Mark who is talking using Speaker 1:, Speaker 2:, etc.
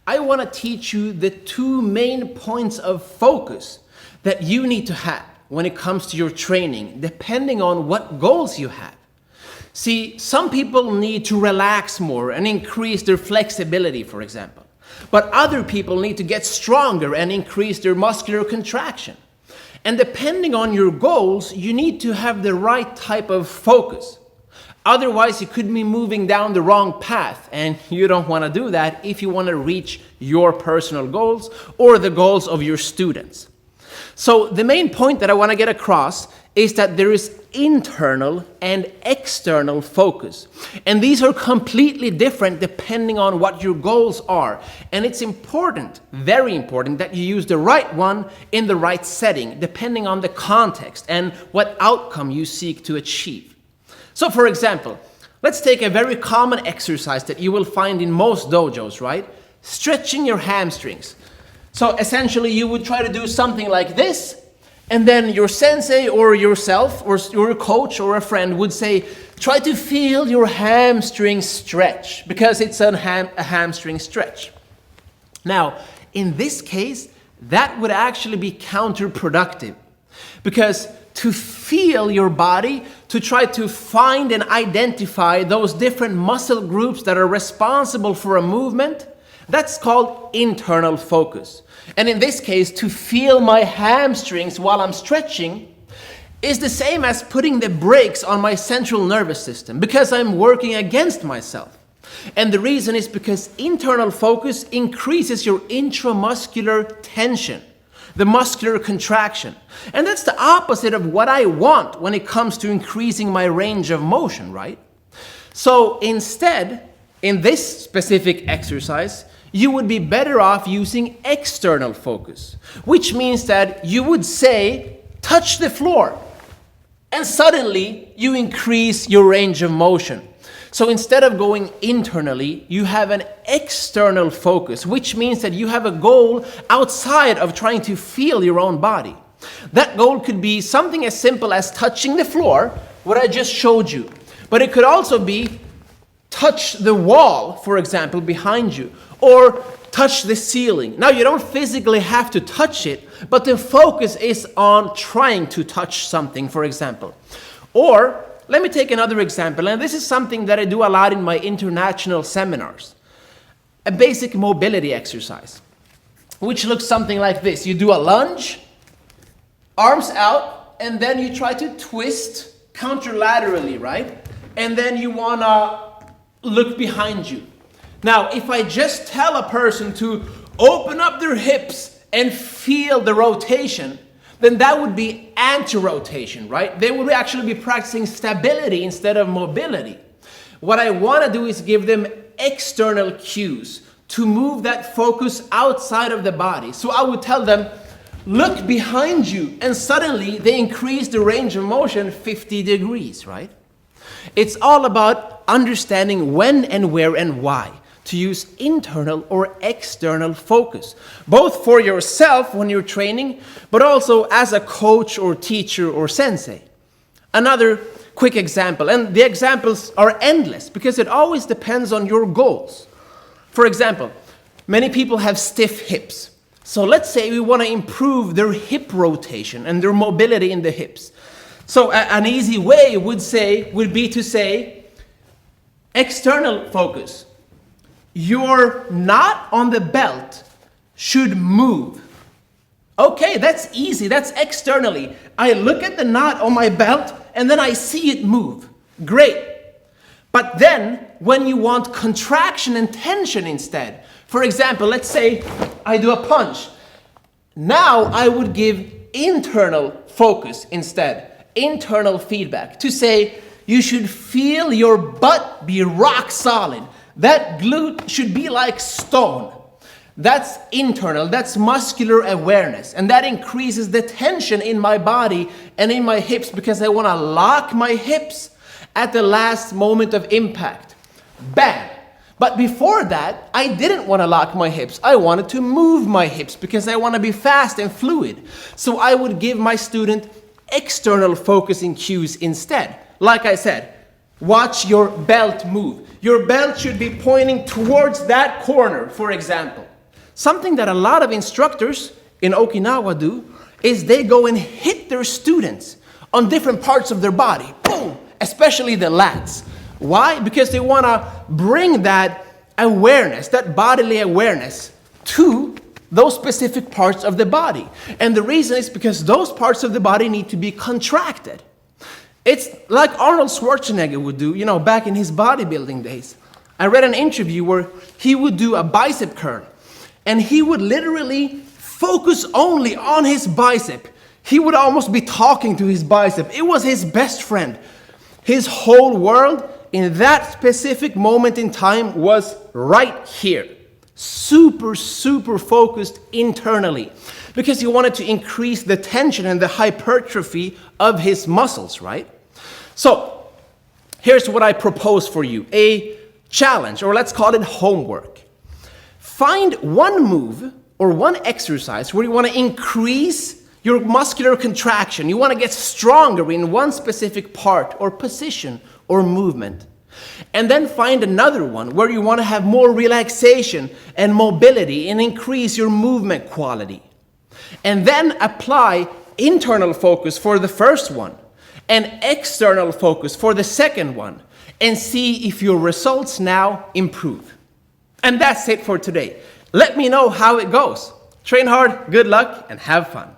Speaker 1: I want to teach you the two main points of focus that you need to have when it comes to your training, depending on what goals you have. See, some people need to relax more and increase their flexibility, for example. But other people need to get stronger and increase their muscular contraction. And depending on your goals, you need to have the right type of focus. Otherwise, you could be moving down the wrong path, and you don't want to do that if you want to reach your personal goals or the goals of your students. So the main point that I want to get across is that there is internal and external focus. And these are completely different depending on what your goals are. And it's important, very important, that you use the right one in the right setting, depending on the context and what outcome you seek to achieve. So for example, let's take a very common exercise that you will find in most dojos, right? Stretching your hamstrings. So essentially you would try to do something like this, and then your sensei or yourself or your coach or a friend would say, try to feel your hamstring stretch, because it's a hamstring stretch. Now, in this case, that would actually be counterproductive, because to feel your body, to try to find and identify those different muscle groups that are responsible for a movement, that's called internal focus. And in this case, to feel my hamstrings while I'm stretching is the same as putting the brakes on my central nervous system, because I'm working against myself. And the reason is because internal focus increases your intramuscular tension, the muscular contraction. And that's the opposite of what I want when it comes to increasing my range of motion, right? So instead, in this specific exercise, you would be better off using external focus, which means that you would say, touch the floor, and suddenly you increase your range of motion. So instead of going internally, you have an external focus, which means that you have a goal outside of trying to feel your own body. That goal could be something as simple as touching the floor, what I just showed you. But it could also be touch the wall, for example, behind you, or touch the ceiling. Now, you don't physically have to touch it, but the focus is on trying to touch something, for example. Or, let me take another example, and this is something that I do a lot in my international seminars. A basic mobility exercise, which looks something like this. You do a lunge, arms out, and then you try to twist counterlaterally, right? And then you want to look behind you. Now, if I just tell a person to open up their hips and feel the rotation, then that would be anti-rotation, right? They would actually be practicing stability instead of mobility. What I want to do is give them external cues to move that focus outside of the body. So I would tell them, look behind you, and suddenly they increase the range of motion 50 degrees, right? It's all about understanding when and where and why to use internal or external focus, both for yourself when you're training, but also as a coach or teacher or sensei. Another quick example, and the examples are endless because it always depends on your goals. For example, many people have stiff hips. So let's say we want to improve their hip rotation and their mobility in the hips. So an easy way would be to say, external focus. Your knot on the belt should move. Okay, that's easy. That's externally. I look at the knot on my belt and then I see it move. Great. But then when you want contraction and tension instead, for example, let's say I do a punch. Now I would give internal focus instead, internal feedback, to say you should feel your butt be rock solid. That glute should be like stone. That's internal, that's muscular awareness. And that increases the tension in my body and in my hips because I want to lock my hips at the last moment of impact. Bam! But before that, I didn't want to lock my hips. I wanted to move my hips because I want to be fast and fluid. So I would give my student external focusing cues instead. Like I said, watch your belt move. Your belt should be pointing towards that corner, for example. something that a lot of instructors in Okinawa do is they go and hit their students on different parts of their body. Boom! Especially the lats. Why? Because they want to bring that awareness, that bodily awareness, to those specific parts of the body. And the reason is because those parts of the body need to be contracted. It's like Arnold Schwarzenegger would do, back in his bodybuilding days. I read an interview where he would do a bicep curl, and he would literally focus only on his bicep. He would almost be talking to his bicep. It was his best friend. His whole world in that specific moment in time was right here. Super, super focused internally, because he wanted to increase the tension and the hypertrophy of his muscles, right? So here's what I propose for you, a challenge, or let's call it homework. Find one move or one exercise where you want to increase your muscular contraction. You want to get stronger in one specific part or position or movement. And then find another one where you want to have more relaxation and mobility and increase your movement quality. And then apply internal focus for the first one and external focus for the second one, and see if your results now improve. And that's it for today. Let me know how it goes. Train hard, good luck, and have fun.